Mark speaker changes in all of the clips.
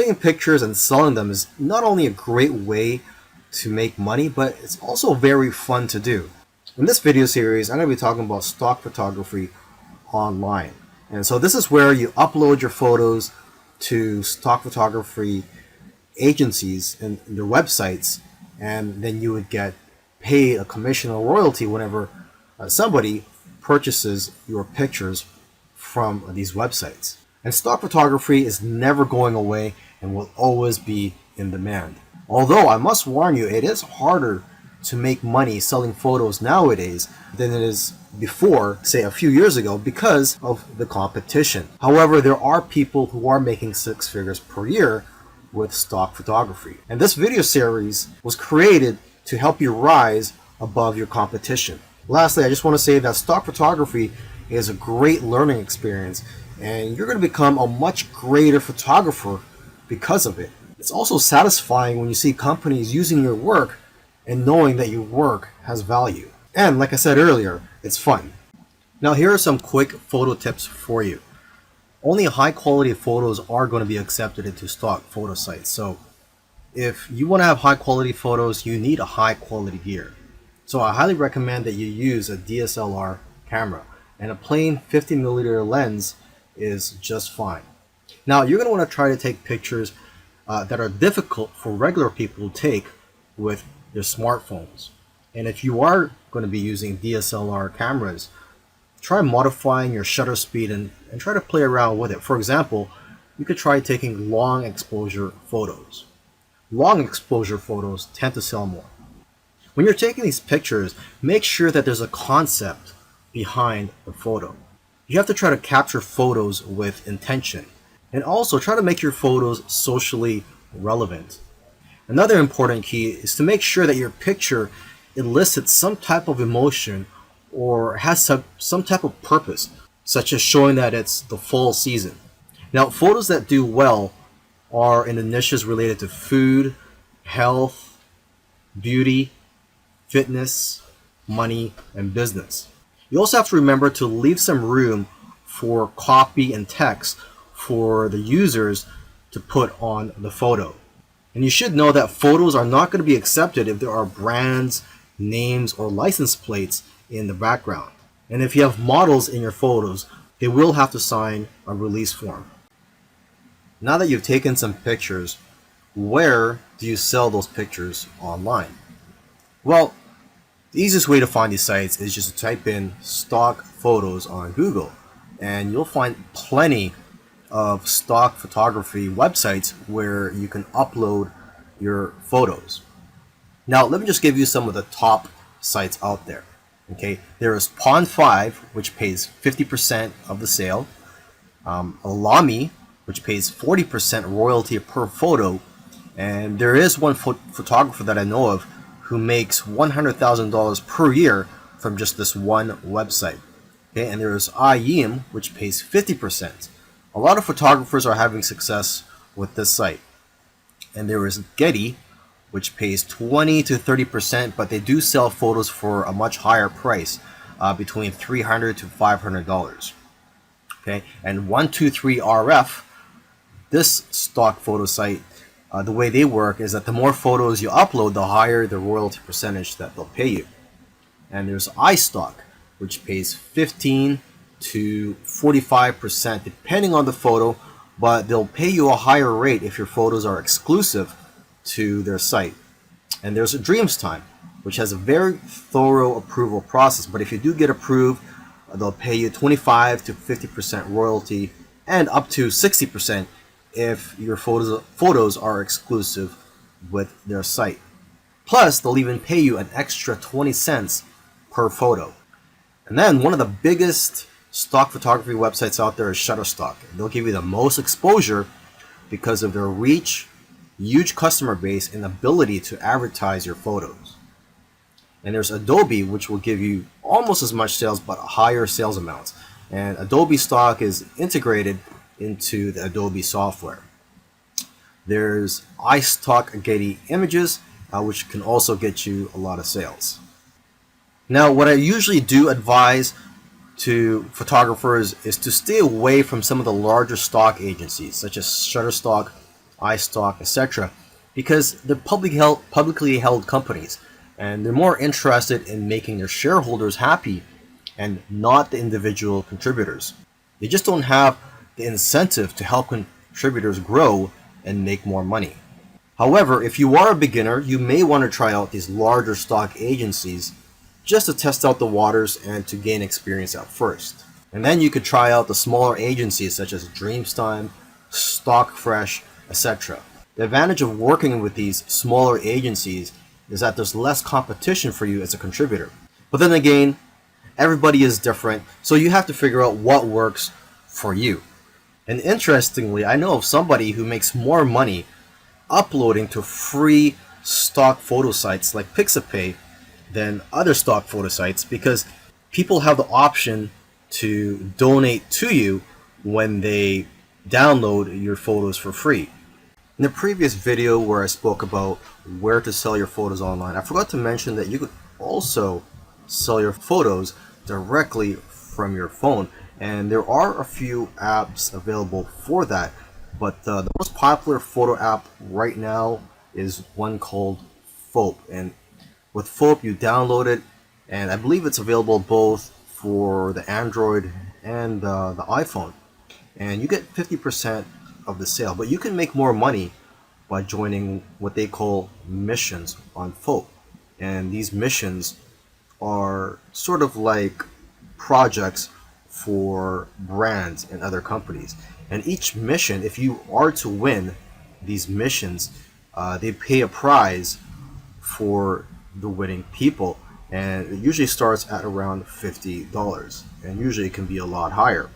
Speaker 1: taking pictures and selling them is not only a great way to make money, but it's also very fun to do. In this video series, I'm going to be talking about stock photography online. And so this is where you upload your photos to stock photography agencies and their websites, and then you would get paid a commission or royalty whenever somebody purchases your pictures from these websites. And stock photography is never going away and will always be in demand. Although I must warn you, it is harder to make money selling photos nowadays than it is before, say a few years ago, because of the competition. However, there are people who are making six figures per year with stock photography. And this video series was created to help you rise above your competition. Lastly, I just want to say that stock photography is a great learning experience, and you're going to become a much greater photographer because of it. It's also satisfying when you see companies using your work and knowing that your work has value. And like I said earlier, it's fun. Now here are some quick photo tips for you. Only high quality photos are going to be accepted into stock photo sites. So if you want to have high quality photos, you need a high quality gear. So I highly recommend that you use a DSLR camera, and a plain 50mm lens is just fine. Now you're going to want to try to take pictures that are difficult for regular people to take with their smartphones. And if you are going to be using DSLR cameras, try modifying your shutter speed and try to play around with it. For example, you could try taking long exposure photos. Long exposure photos tend to sell more. When you're taking these pictures, make sure that there's a concept behind the photo. You have to try to capture photos with intention, and also try to make your photos socially relevant. Another important key is to make sure that your picture elicits some type of emotion or has some type of purpose, such as showing that it's the fall season. Now, photos that do well are in the niches related to food, health, beauty, fitness, money, and business. You also have to remember to leave some room for copy and text for the users to put on the photo. And you should know that photos are not going to be accepted if there are brands, names, or license plates in the background. And if you have models in your photos, they will have to sign a release form. Now that you've taken some pictures, where do you sell those pictures online? Well, the easiest way to find these sites is just to type in stock photos on Google, and you'll find plenty of stock photography websites where you can upload your photos. Now, let me just give you some of the top sites out there. Okay, there is Pond5, which pays 50% of the sale. Alami, which pays 40% royalty per photo. And there is one photographer that I know of who makes $100,000 per year from just this one website. Okay, and there is IEM, which pays 50%. A lot of photographers are having success with this site. And there is Getty, which pays 20 to 30%, but they do sell photos for a much higher price, between $300 to $500. Okay, and 123RF, this stock photo site, the way they work is that the more photos you upload, the higher the royalty percentage that they'll pay you. And there's iStock, which pays 15 to 45% depending on the photo, but they'll pay you a higher rate if your photos are exclusive to their site. And there's DreamsTime, which has a very thorough approval process, but if you do get approved, they'll pay you 25 to 50% royalty and up to 60% if your photos are exclusive with their site. Plus, they'll even pay you an extra 20 cents per photo. And then one of the biggest stock photography websites out there is Shutterstock. They'll give you the most exposure because of their reach, huge customer base, and ability to advertise your photos. And there's Adobe, which will give you almost as much sales but higher sales amounts. And Adobe stock is integrated into the Adobe software. There's iStock Getty Images, which can also get you a lot of sales. Now, what I usually do advise to photographers is to stay away from some of the larger stock agencies such as Shutterstock, iStock, etc. Because they're publicly held companies, and they're more interested in making their shareholders happy and not the individual contributors. They just don't have the incentive to help contributors grow and make more money. However, if you are a beginner, you may want to try out these larger stock agencies just to test out the waters and to gain experience at first. And then you could try out the smaller agencies such as Dreamstime, Stockfresh, etc. The advantage of working with these smaller agencies is that there's less competition for you as a contributor. But then again, everybody is different, so you have to figure out what works for you. And interestingly, I know of somebody who makes more money uploading to free stock photo sites like Pixabay than other stock photo sites, because people have the option to donate to you when they download your photos for free. In the previous video where I spoke about where to sell your photos online, I forgot to mention that you could also sell your photos directly from your phone, and there are a few apps available for that, but the most popular photo app right now is one called Heap. And with Heap, you download it, and I believe it's available both for the Android and the iPhone, and you get 50% of the sale. But you can make more money by joining what they call missions on Heap, and these missions are sort of like projects for brands and other companies. And each mission, if you are to win these missions, they pay a prize for the winning people, and it usually starts at around $50, and usually it can be a lot higher.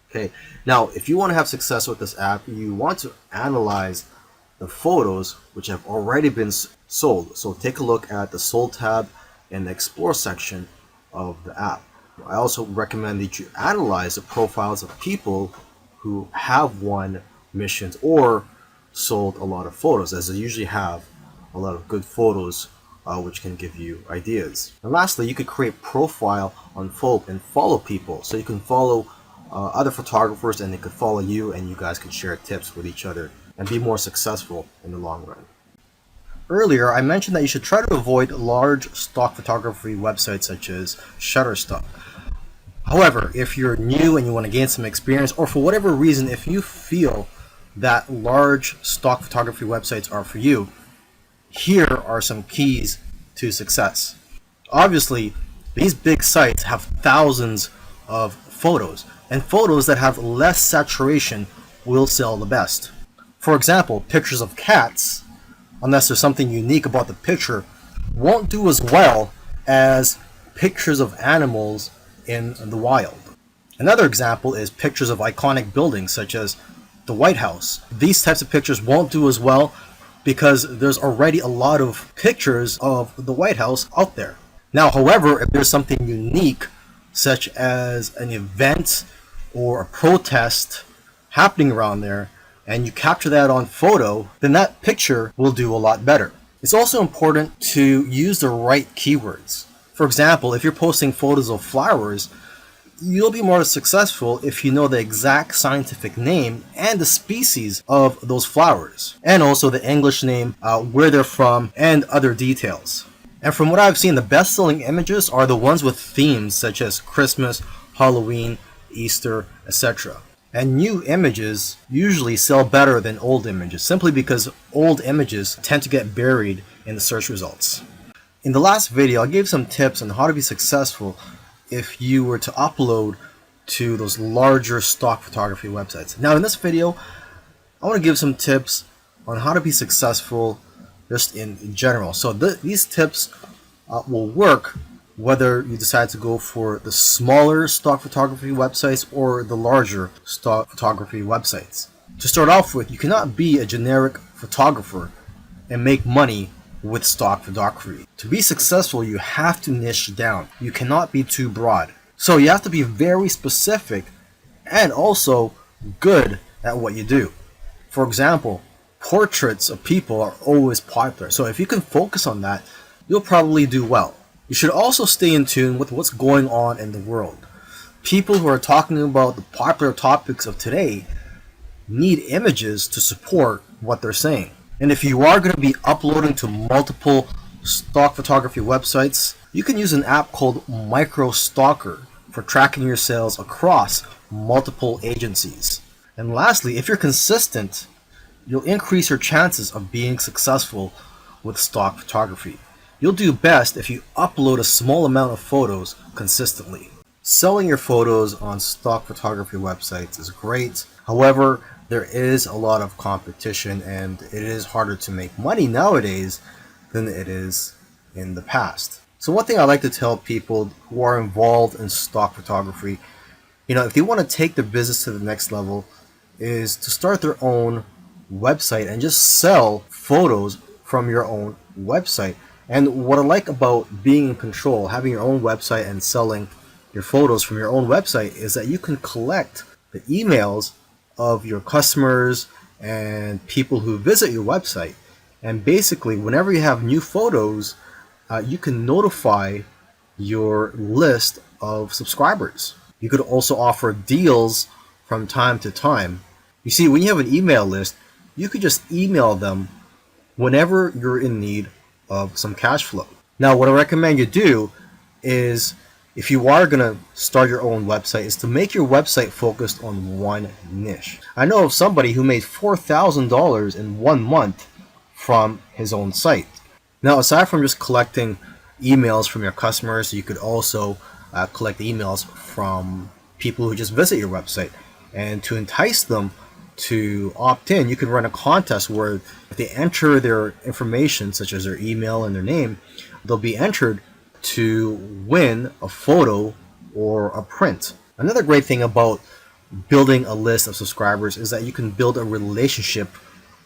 Speaker 1: Okay, now if you want to have success with this app, you want to analyze the photos which have already been sold. So take a look at the sold tab in the explore section of the app. I also recommend that you analyze the profiles of people who have won missions or sold a lot of photos, as they usually have a lot of good photos which can give you ideas. And lastly, you could create a profile on Heap and follow people. So you can follow other photographers and they could follow you, and you guys can share tips with each other and be more successful in the long run. Earlier, I mentioned that you should try to avoid large stock photography websites such as Shutterstock. However, if you're new and you want to gain some experience, or for whatever reason, if you feel that large stock photography websites are for you, here are some keys to success. Obviously, these big sites have thousands of photos, and photos that have less saturation will sell the best. For example, pictures of cats, unless there's something unique about the picture, won't do as well as pictures of animals in the wild. Another example is pictures of iconic buildings such as the White House. These types of pictures won't do as well because there's already a lot of pictures of the White House out there. Now, however, if there's something unique such as an event or a protest happening around there, and you capture that on photo, then that picture will do a lot better. It's also important to use the right keywords. For example, if you're posting photos of flowers, you'll be more successful if you know the exact scientific name and the species of those flowers, and also the English name, where they're from, and other details. And from what I've seen, the best-selling images are the ones with themes such as Christmas, Halloween, Easter, etc. And new images usually sell better than old images, simply because old images tend to get buried in the search results. In the last video, I gave some tips on how to be successful if you were to upload to those larger stock photography websites. Now in this video, I want to give some tips on how to be successful just in general. So these tips will work whether you decide to go for the smaller stock photography websites or the larger stock photography websites. To start off with, you cannot be a generic photographer and make money with stock photography. To be successful, you have to niche down. You cannot be too broad. So you have to be very specific and also good at what you do. For example, portraits of people are always popular. So if you can focus on that, you'll probably do well. You should also stay in tune with what's going on in the world. People who are talking about the popular topics of today need images to support what they're saying. And if you are going to be uploading to multiple stock photography websites, you can use an app called MicroStalker for tracking your sales across multiple agencies. And lastly, if you're consistent, you'll increase your chances of being successful with stock photography. You'll do best if you upload a small amount of photos consistently. Selling your photos on stock photography websites is great. However, there is a lot of competition and it is harder to make money nowadays than it is in the past. So one thing I like to tell people who are involved in stock photography, if they want to take their business to the next level, is to start their own website and just sell photos from your own website. And what I like about being in control, having your own website and selling your photos from your own website, is that you can collect the emails of your customers and people who visit your website. And basically, whenever you have new photos, you can notify your list of subscribers. You could also offer deals from time to time. You see, when you have an email list, you could just email them whenever you're in need of some cash flow. Now, what I recommend you do is, if you are going to start your own website, is to make your website focused on one niche. I know of somebody who made $4,000 in 1 month from his own site. Now, aside from just collecting emails from your customers, you could also collect emails from people who just visit your website. And to entice them to opt in, you could run a contest where if they enter their information, such as their email and their name, they'll be entered to win a photo or a print. Another great thing about building a list of subscribers is that you can build a relationship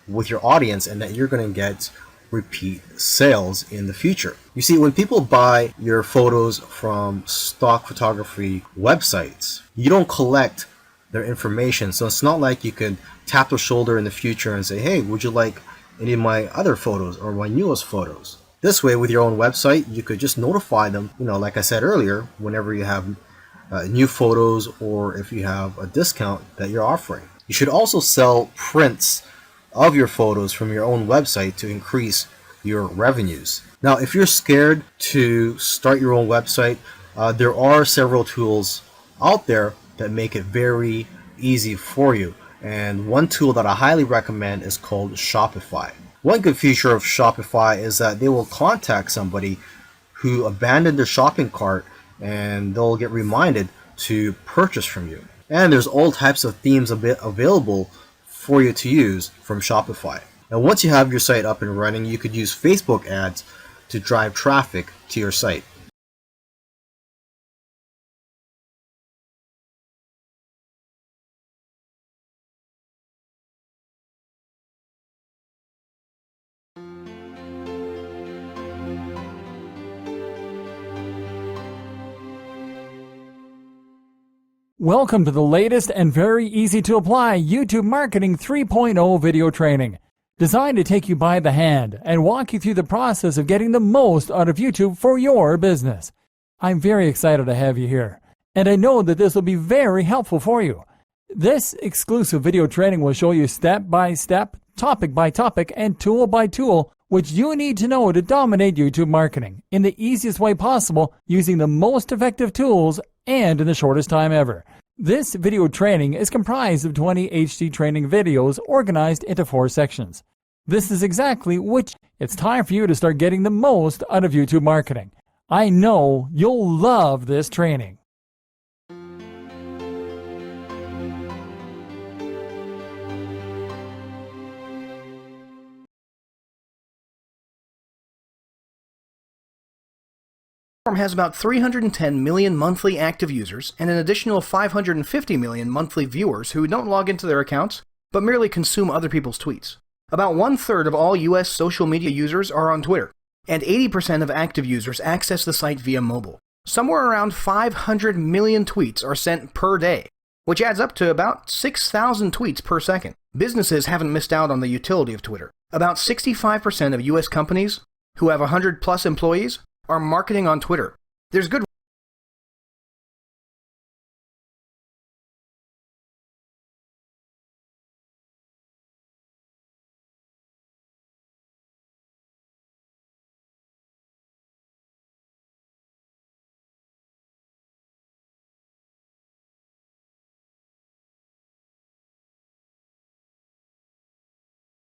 Speaker 1: with your audience and that you're going to get repeat sales in the future. You see, when people buy your photos from stock photography websites, you don't collect their information. So it's not like you could tap their shoulder in the future and say, hey, would you like any of my other photos or my newest photos? This way, with your own website, you could just notify them, like I said earlier, whenever you have new photos or if you have a discount that you're offering. You should also sell prints of your photos from your own website to increase your revenues. Now, if you're scared to start your own website, there are several tools out there that make it very easy for you. And one tool that I highly recommend is called Shopify. One good feature of Shopify is that they will contact somebody who abandoned their shopping cart and they'll get reminded to purchase from you. And there's all types of themes available for you to use from Shopify. And once you have your site up and running, you could use Facebook ads to drive traffic to your site.
Speaker 2: Welcome to the latest and very easy to apply YouTube Marketing 3.0 video training, designed to take you by the hand and walk you through the process of getting the most out of YouTube for your business. I'm very excited to have you here, and I know that this will be very helpful for you. This exclusive video training will show you step by step, topic by topic, and tool by tool which you need to know to dominate YouTube marketing in the easiest way possible, using the most effective tools and in the shortest time ever. This video training is comprised of 20 HD training videos organized into 4 sections. This is exactly which it's time for you to start getting the most out of YouTube marketing. I know you'll love this training.
Speaker 3: Has about 310 million monthly active users and an additional 550 million monthly viewers who don't log into their accounts but merely consume other people's tweets. About 1/3 of all US social media users are on Twitter, and 80% of active users access the site via mobile. Somewhere around 500 million tweets are sent per day, which adds up to about 6,000 tweets per second. Businesses haven't missed out on the utility of Twitter. About 65% of US companies who have 100+ employees are marketing on Twitter. There's good